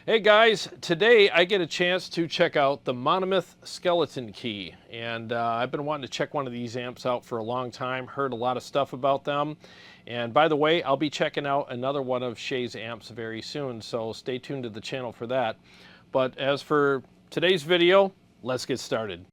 Hey guys, today I get a chance to check out the Monomyth Skeleton Key, and I've been wanting to check one of these amps out for a long time, heard a lot of stuff about them, and by the way, I'll be checking out another one of Shay's amps very soon, so stay tuned to the channel for that. But as for today's video, let's get started.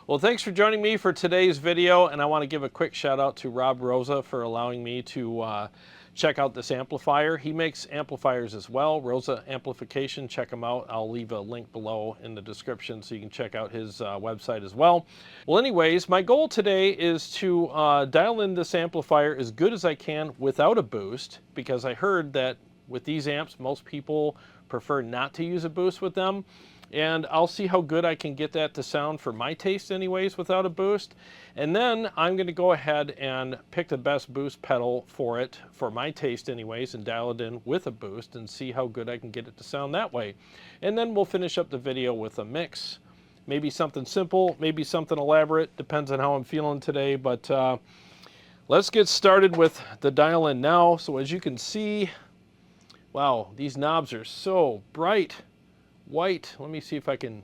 Well, thanks for joining me for today's video, and I want to give a quick shout out to Rob Rosa for allowing me to check out this amplifier. He makes amplifiers as well, Rosa Amplification. Check him out. I'll leave a link below in the description so you can check out his website as well. Well, anyways, my goal today is to dial in this amplifier as good as I can without a boost, because I heard that with these amps, most people prefer not to use a boost with them. And I'll see how good I can get that to sound for my taste anyways without a boost. And then I'm going to go ahead and pick the best boost pedal for it, for my taste anyways, and dial it in with a boost and see how good I can get it to sound that way. And then we'll finish up the video with a mix. Maybe something simple, maybe something elaborate, depends on how I'm feeling today. But let's get started with the dial in now. So as you can see, wow, these knobs are so bright white. Let me see if I can,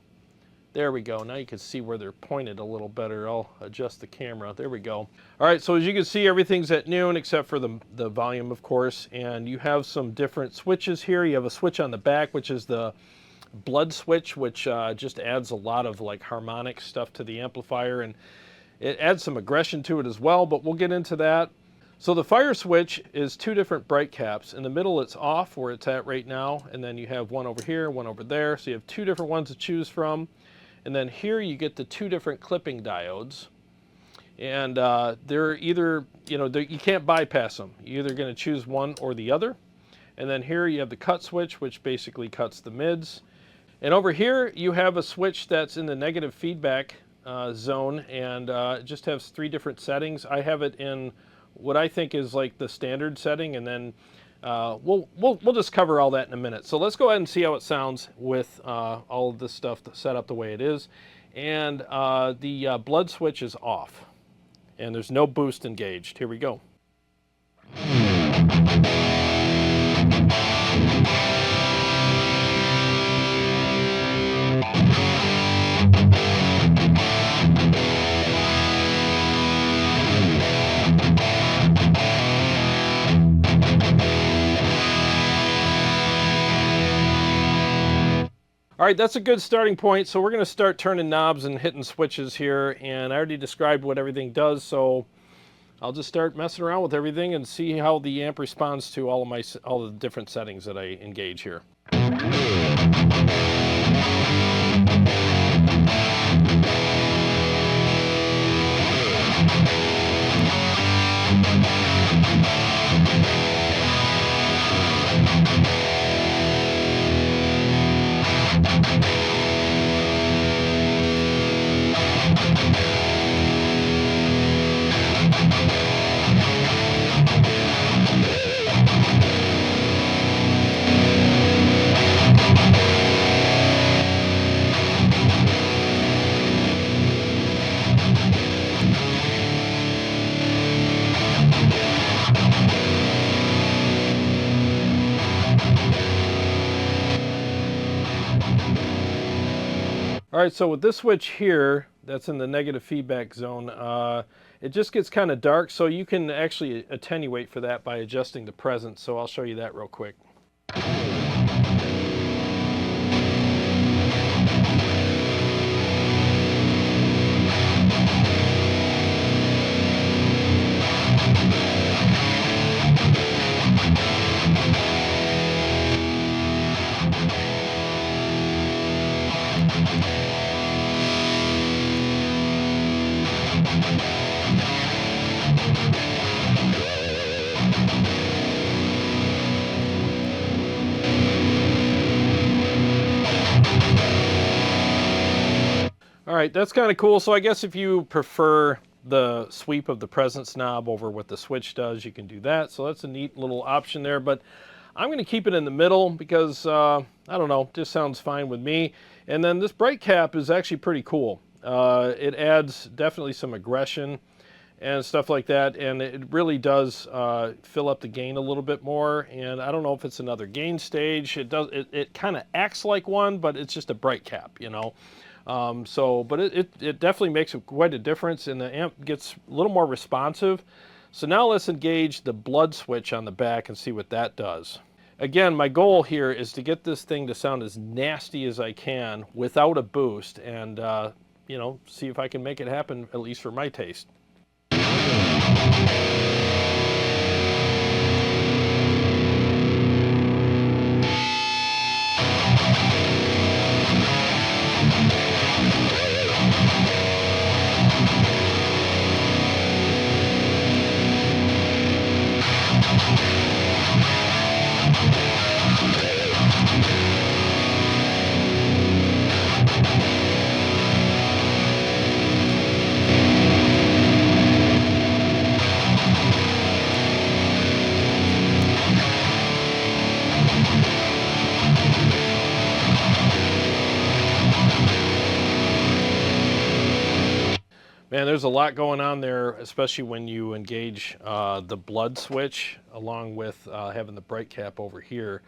there we go. Now you can see where they're pointed a little better. I'll adjust the camera. There we go. All right, so as you can see, everything's at noon except for the volume, of course. And you have some different switches here. You have a switch on the back, which is the blood switch, which just adds a lot of like harmonic stuff to the amplifier. And it adds some aggression to it as well, but we'll get into that. So the fire switch is two different bright caps. In the middle it's off, where it's at right now, and then you have one over here, one over there. So you have two different ones to choose from. And then here you get the two different clipping diodes. And they're either, you can't bypass them. You're either going to choose one or the other. And then here you have the cut switch, which basically cuts the mids. And over here you have a switch that's in the negative feedback zone, and it just has three different settings. I have it in what I think is like the standard setting, and then we'll just cover all that in a minute. So let's go ahead and see how it sounds with all of this stuff set up the way it is. And the blood switch is off, and there's no boost engaged. Here we go. All right, that's a good starting point. So we're going to start turning knobs and hitting switches here. And I already described what everything does, so I'll just start messing around with everything and see how the amp responds to all the different settings that I engage here. All right, so with this switch here, that's in the negative feedback zone, it just gets kind of dark, so you can actually attenuate for that by adjusting the presence. So I'll show you that real quick. All right, that's kind of cool. So I guess if you prefer the sweep of the presence knob over what the switch does, you can do that. So that's a neat little option there, but I'm going to keep it in the middle because, I don't know, just sounds fine with me. And then this bright cap is actually pretty cool. It adds definitely some aggression and stuff like that, and it really does fill up the gain a little bit more. And I don't know if it's another gain stage. It kind of acts like one, but it's just a bright cap, you know. But it definitely makes quite a difference, and the amp gets a little more responsive. So now let's engage the blood switch on the back and see what that does. Again, my goal here is to get this thing to sound as nasty as I can without a boost, and you know, see if I can make it happen, at least for my taste. Man, there's a lot going on there, especially when you engage the blood switch along with having the bright cap over here.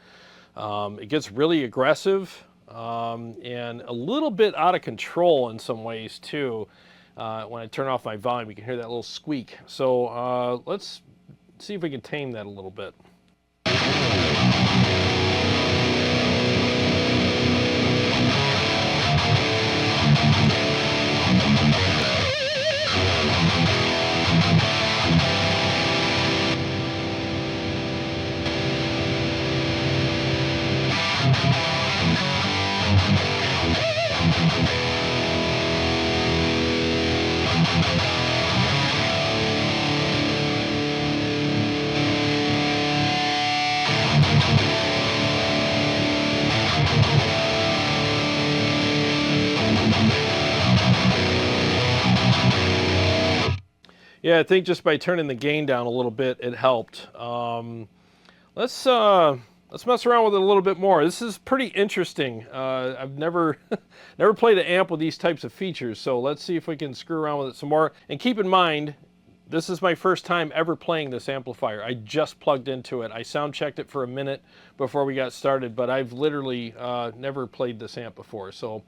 It gets really aggressive and a little bit out of control in some ways too. When I turn off my volume, you can hear that little squeak. So let's see if we can tame that a little bit. Yeah, I think just by turning the gain down a little bit, it helped. Let's mess around with it a little bit more. This is pretty interesting. I've never never played an amp with these types of features, so let's see if we can screw around with it some more. And keep in mind, this is my first time ever playing this amplifier. I just plugged into it. I sound checked it for a minute before we got started, but I've literally never played this amp before. So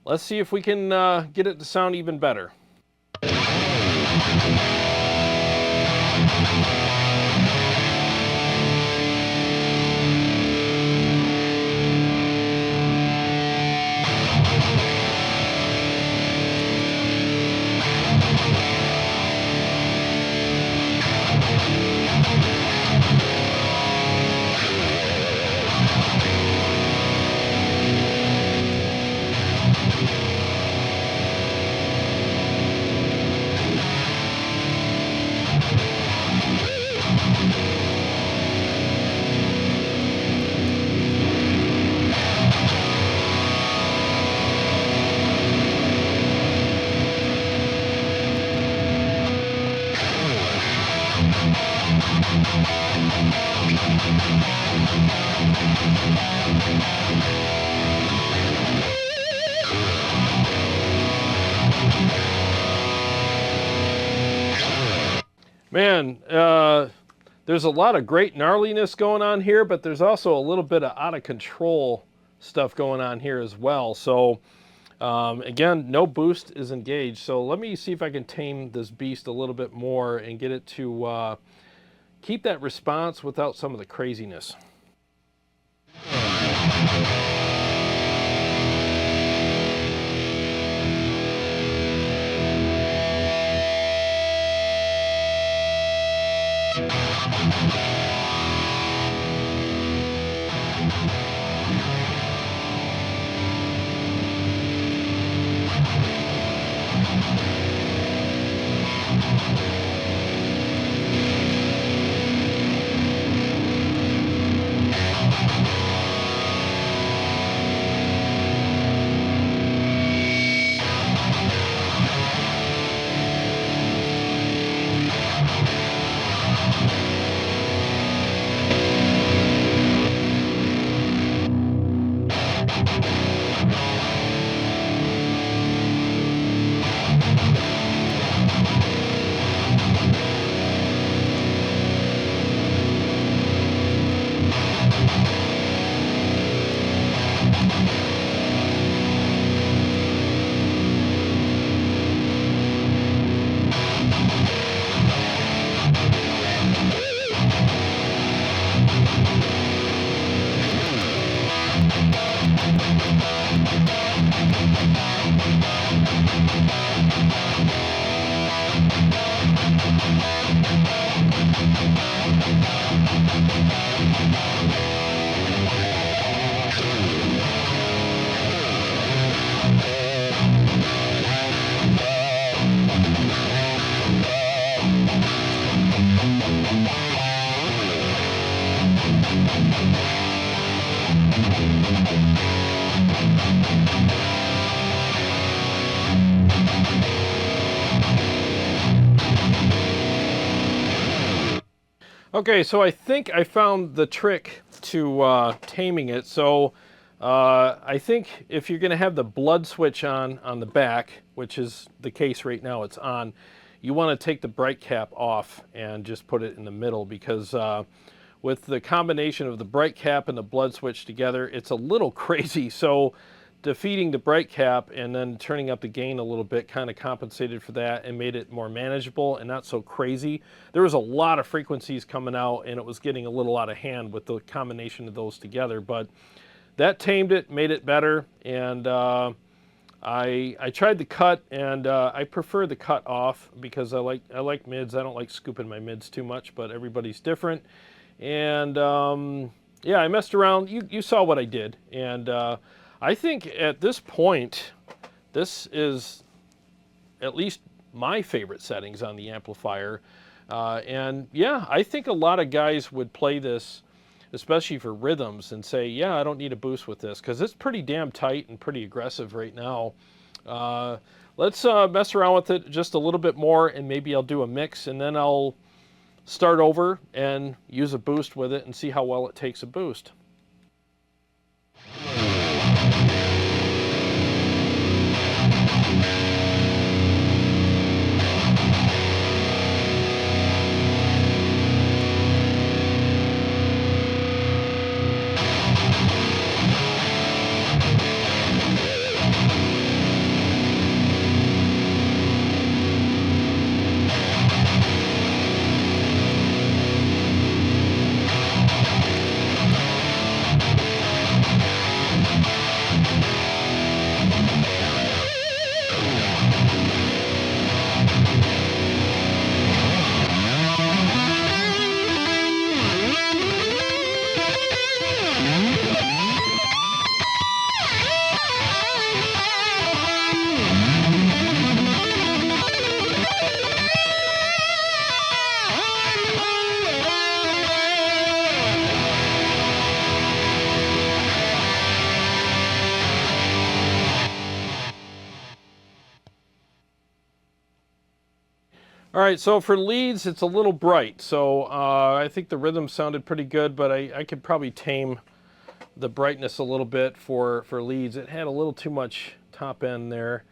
let's see if we can get it to sound even better. Man, there's a lot of great gnarliness going on here, but there's also a little bit of out of control stuff going on here as well. So again, no boost is engaged. So let me see if I can tame this beast a little bit more and get it to keep that response without some of the craziness. Okay, so I think I found the trick to taming it. So I think if you're going to have the blood switch on the back, which is the case right now, it's on, you want to take the bright cap off and just put it in the middle, because with the combination of the bright cap and the blood switch together, it's a little crazy. So defeating the bright cap and then turning up the gain a little bit kind of compensated for that and made it more manageable and not so crazy. There was a lot of frequencies coming out and it was getting a little out of hand with the combination of those together, but that tamed it, made it better. And I tried the cut, and I prefer the cut off because I like mids. I don't like scooping my mids too much, but everybody's different. And yeah, I messed around. You saw what I did, and I think at this point, this is at least my favorite settings on the amplifier. And yeah, I think a lot of guys would play this, especially for rhythms, and say, yeah, I don't need a boost with this, because it's pretty damn tight and pretty aggressive right now. Let's mess around with it just a little bit more, and maybe I'll do a mix, and then I'll start over and use a boost with it and see how well it takes a boost. All right, so for leads, it's a little bright. So I think the rhythm sounded pretty good, but I could probably tame the brightness a little bit for leads. It had a little too much top end there.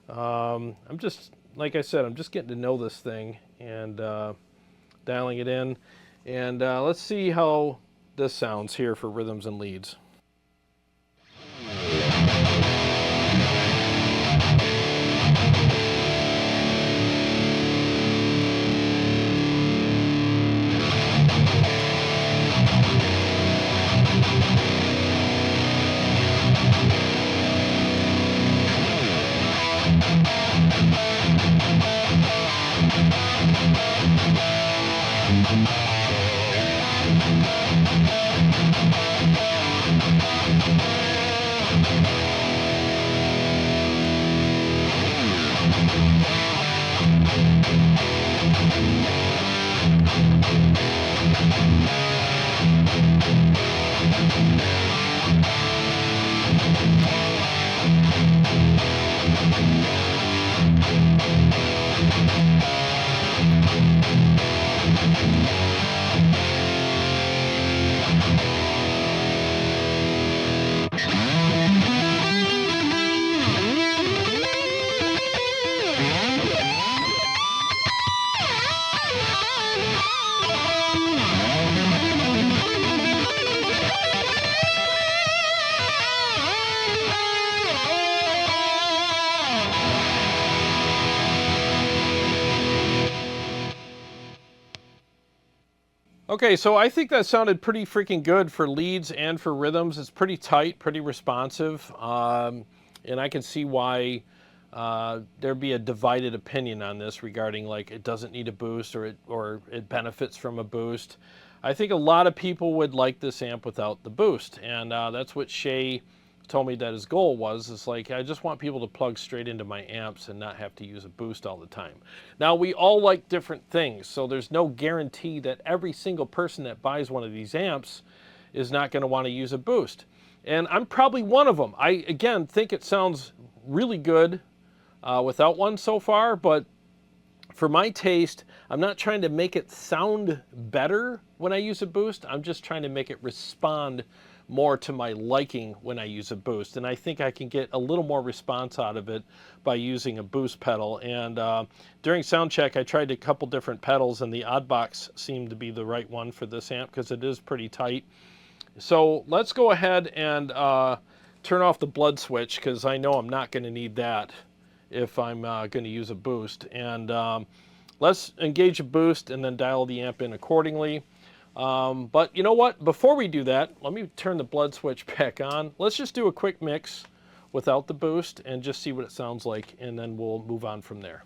I'm just, like I said, I'm just getting to know this thing and dialing it in. And let's see how this sounds here for rhythms and leads. Okay, so I think that sounded pretty freaking good for leads and for rhythms. It's pretty tight, pretty responsive, and I can see why there'd be a divided opinion on this regarding like it doesn't need a boost or it benefits from a boost. I think a lot of people would like this amp without the boost, and that's what Shay told me that his goal was. It's like, I just want people to plug straight into my amps and not have to use a boost all the time. Now, we all like different things, so there's no guarantee that every single person that buys one of these amps is not going to want to use a boost. And I'm probably one of them. I, again, think it sounds really good without one so far, but for my taste, I'm not trying to make it sound better when I use a boost. I'm just trying to make it respond more to my liking when I use a boost. And I think I can get a little more response out of it by using a boost pedal. And during sound check, I tried a couple different pedals, and the Oddbox seemed to be the right one for this amp because it is pretty tight. So let's go ahead and turn off the blood switch, because I know I'm not going to need that if I'm going to use a boost. And let's engage a boost and then dial the amp in accordingly. But you know what? Before we do that, let me turn the blood switch back on. Let's just do a quick mix without the boost and just see what it sounds like, and then we'll move on from there.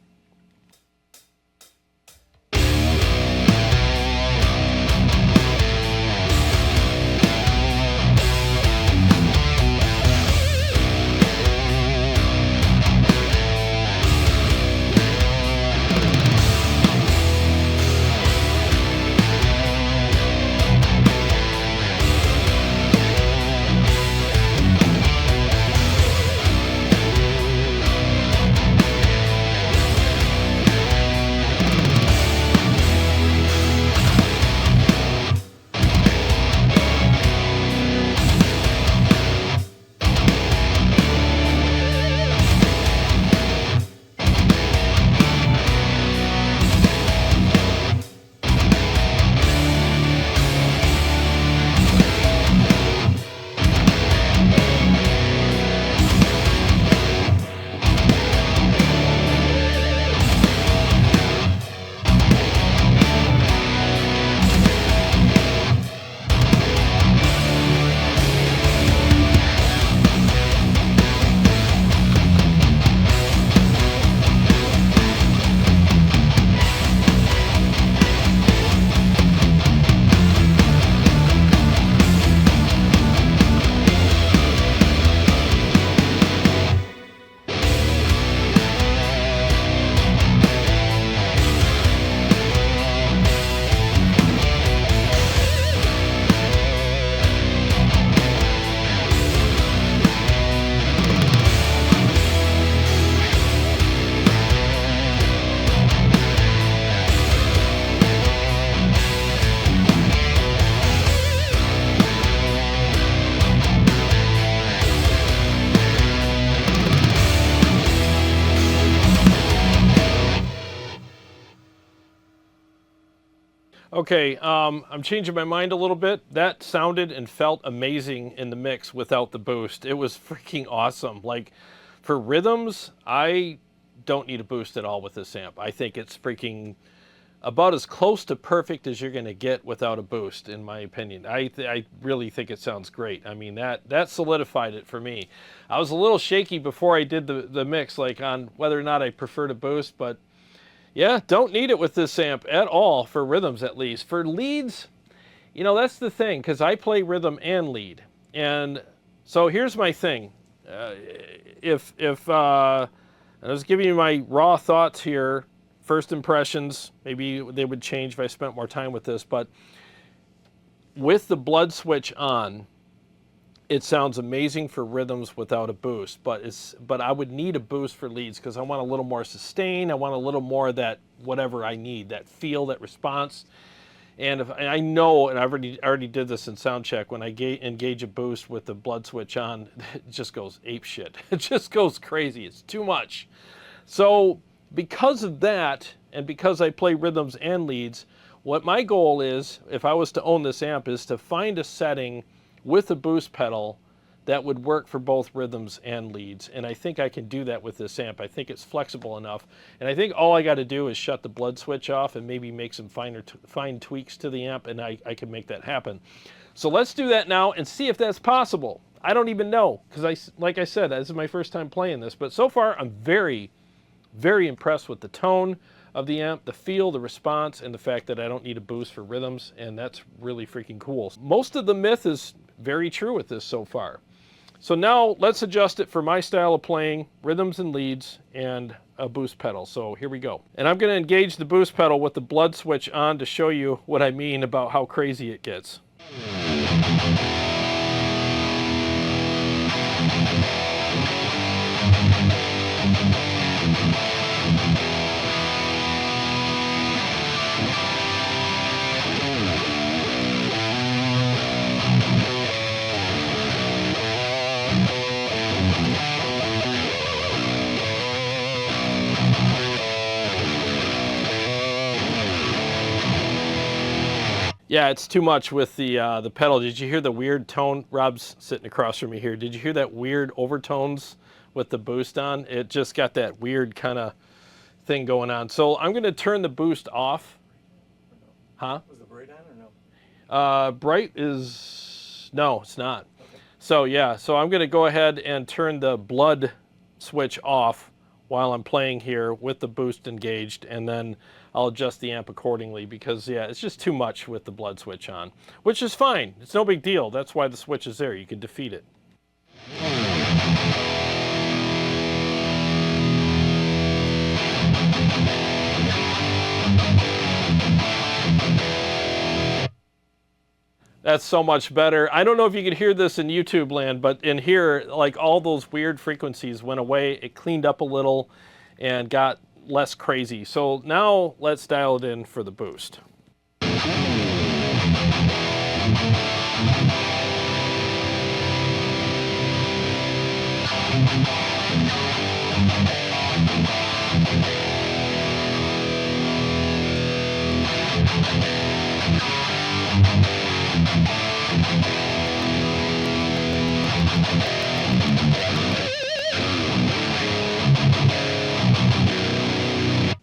Okay, I'm changing my mind a little bit. That sounded and felt amazing in the mix without the boost. It was freaking awesome. Like, for rhythms, I don't need a boost at all with this amp. I think it's freaking about as close to perfect as you're going to get without a boost, in my opinion. I really think it sounds great. I mean, that solidified it for me. I was a little shaky before I did the mix, like on whether or not I preferred a boost, but yeah, don't need it with this amp at all, for rhythms at least. For leads, you know, that's the thing, because I play rhythm and lead. And so here's my thing. I was giving you my raw thoughts here, first impressions, maybe they would change if I spent more time with this, but with the blood switch on, it sounds amazing for rhythms without a boost, but I would need a boost for leads because I want a little more sustain. I want a little more of that whatever I need, that feel, that response. And if I know, and I already did this in sound check, when I engage a boost with the blood switch on, it just goes ape shit. It just goes crazy. It's too much. So because of that, and because I play rhythms and leads, what my goal is, if I was to own this amp, is to find a setting with a boost pedal that would work for both rhythms and leads. And I think I can do that with this amp. I think it's flexible enough. And I think all I got to do is shut the blood switch off and maybe make some fine tweaks to the amp, and I can make that happen. So let's do that now and see if that's possible. I don't even know, because like I said, this is my first time playing this, but so far I'm very, very impressed with the tone of the amp, the feel, the response, and the fact that I don't need a boost for rhythms, and that's really freaking cool. Most of the myth is very true with this so far. So now let's adjust it for my style of playing, rhythms and leads, and a boost pedal. So here we go. And I'm going to engage the boost pedal with the blood switch on to show you what I mean about how crazy it gets. Yeah, it's too much with the pedal. Did you hear the weird tone? Rob's sitting across from me here. Did you hear that weird overtones with the boost on? It just got that weird kind of thing going on. So I'm going to turn the boost off. Huh? Was the bright on or no? Bright is... No, it's not. Okay. So yeah, so I'm going to go ahead and turn the blood switch off while I'm playing here with the boost engaged, and then I'll adjust the amp accordingly because, yeah, it's just too much with the blood switch on, which is fine. It's no big deal. That's why the switch is there. You can defeat it. That's so much better. I don't know if you could hear this in YouTube land, but in here, like, all those weird frequencies went away. It cleaned up a little and got less crazy. So now let's dial it in for the boost.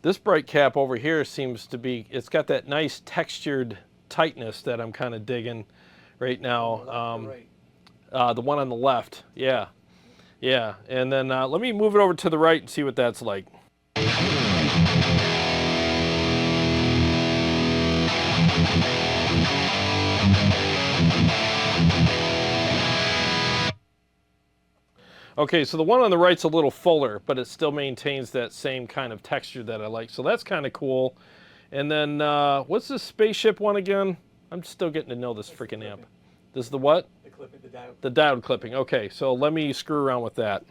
This bright cap over here seems to be, it's got that nice textured tightness that I'm kind of digging right now. The one on the left, yeah. Yeah, and then let me move it over to the right and see what that's like. Okay, so the one on the right's a little fuller, but it still maintains that same kind of texture that I like. So that's kind of cool. And then, what's this spaceship one again? I'm still getting to know this freaking amp. This is the what? The clipping, the diode. The diode clipping. Okay, so let me screw around with that.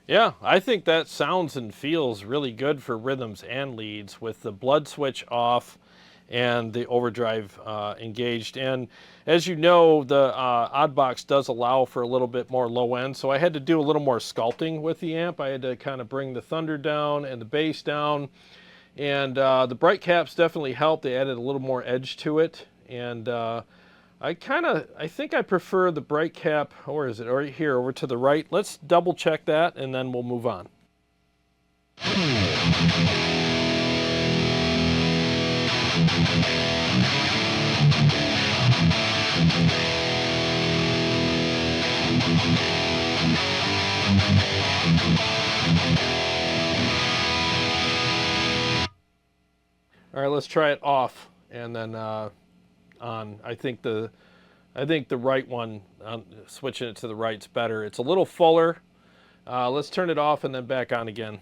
Yeah, I think that sounds and feels really good for rhythms and leads with the blood switch off and the overdrive engaged. And as you know, the Oddbox does allow for a little bit more low end, so I had to do a little more sculpting with the amp. I had to kind of bring the thunder down and the bass down, and the bright caps definitely helped. They added a little more edge to it, and I think I prefer the bright cap, or is it right here over to the right? Let's double check that and then we'll move on. All right, let's try it off and then on. I think the right one, switching it to the right's better. It's a little fuller. Let's turn it off and then back on again.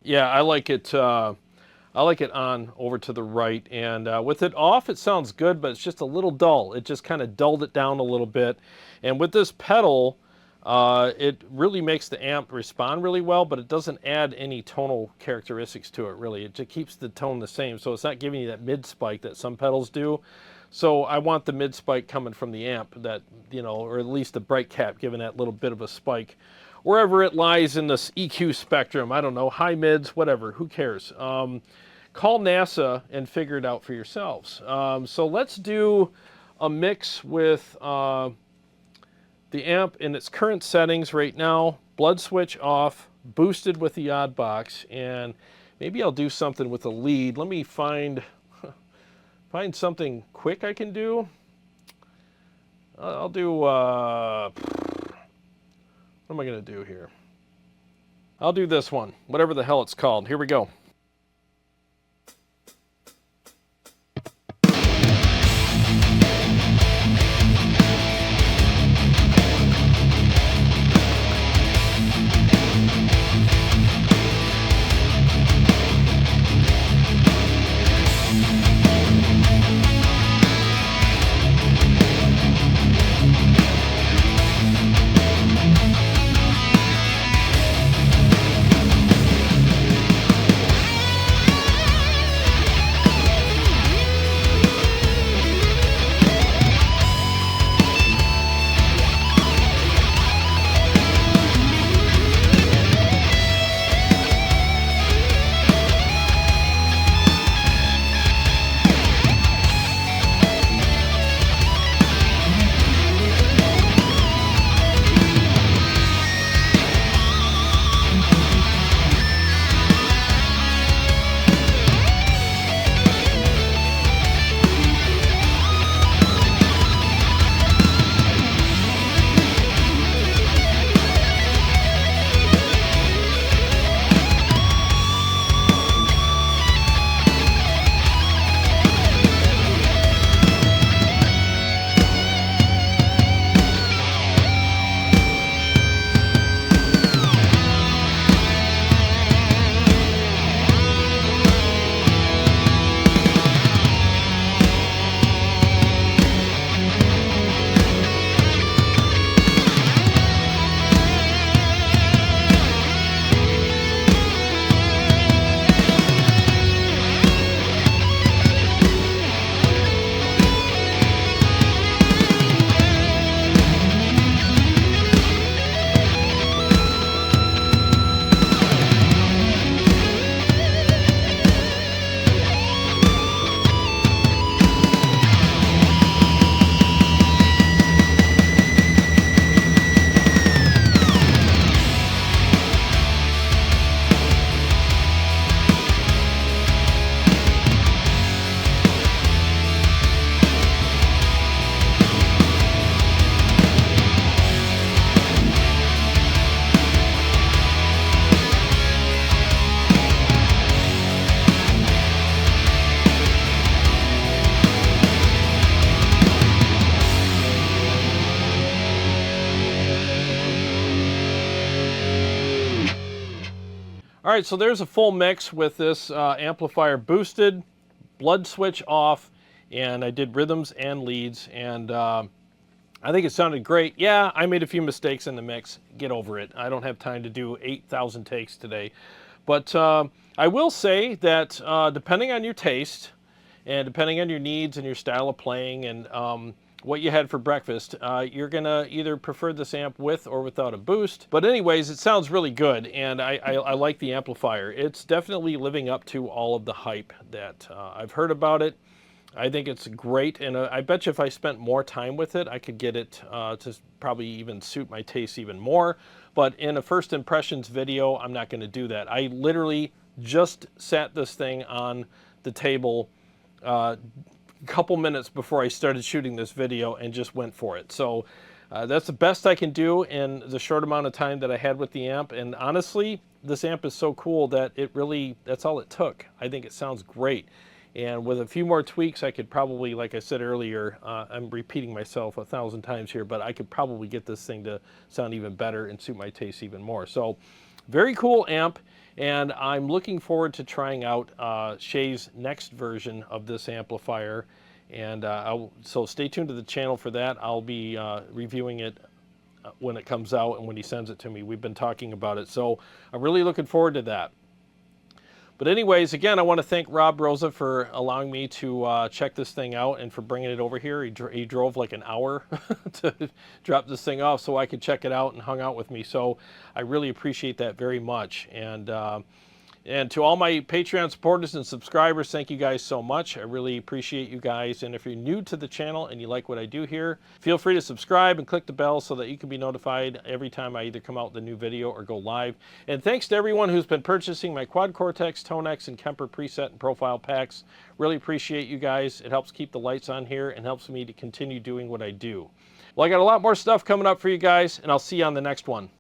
Yeah, I like it on over to the right, and with it off, it sounds good, but it's just a little dull. It just kind of dulled it down a little bit. And with this pedal, it really makes the amp respond really well, but it doesn't add any tonal characteristics to it, really. It just keeps the tone the same, so it's not giving you that mid spike that some pedals do. So I want the mid spike coming from the amp, that, you know, or at least the bright cap giving that little bit of a spike. Wherever it lies in this EQ spectrum, I don't know, high mids, whatever, who cares? Call NASA and figure it out for yourselves. So let's do a mix with the amp in its current settings right now, blood switch off, boosted with the Oddbox, and maybe I'll do something with a lead. Let me find something quick I can do. I'll do, what am I going to do here? I'll do this one, whatever the hell it's called. Here we go. All right, so there's a full mix with this amplifier boosted, blood switch off, and I did rhythms and leads, and I think it sounded great. Yeah, I made a few mistakes in the mix. Get over it. I don't have time to do 8,000 takes today. But I will say that depending on your taste and depending on your needs and your style of playing and what you had for breakfast, you're going to either prefer this amp with or without a boost. But anyways, it sounds really good, and I like the amplifier. It's definitely living up to all of the hype that I've heard about it. I think it's great, and I bet you if I spent more time with it, I could get it to probably even suit my taste even more. But in a first impressions video, I'm not going to do that. I literally just sat this thing on the table a couple minutes before I started shooting this video and just went for it. So that's the best I can do in the short amount of time that I had with the amp. And honestly, this amp is so cool that it really, that's all it took. I think it sounds great. And with a few more tweaks, I could probably, like I said earlier, I'm repeating myself 1,000 times here, but I could probably get this thing to sound even better and suit my taste even more. So very cool amp, and I'm looking forward to trying out Shay's next version of this amplifier. And so stay tuned to the channel for that. I'll be reviewing it when it comes out and when he sends it to me. We've been talking about it, so I'm really looking forward to that. But anyways, again, I want to thank Revv Rosa for allowing me to check this thing out and for bringing it over here. He drove like an hour to drop this thing off so I could check it out and hung out with me. So I really appreciate that very much. And to all my Patreon supporters and subscribers, thank you guys so much. I really appreciate you guys. And if you're new to the channel and you like what I do here, feel free to subscribe and click the bell so that you can be notified every time I either come out with a new video or go live. And thanks to everyone who's been purchasing my Quad Cortex, ToneX, and KEMPER preset and profile packs. Really appreciate you guys. It helps keep the lights on here and helps me to continue doing what I do. Well, I got a lot more stuff coming up for you guys, and I'll see you on the next one.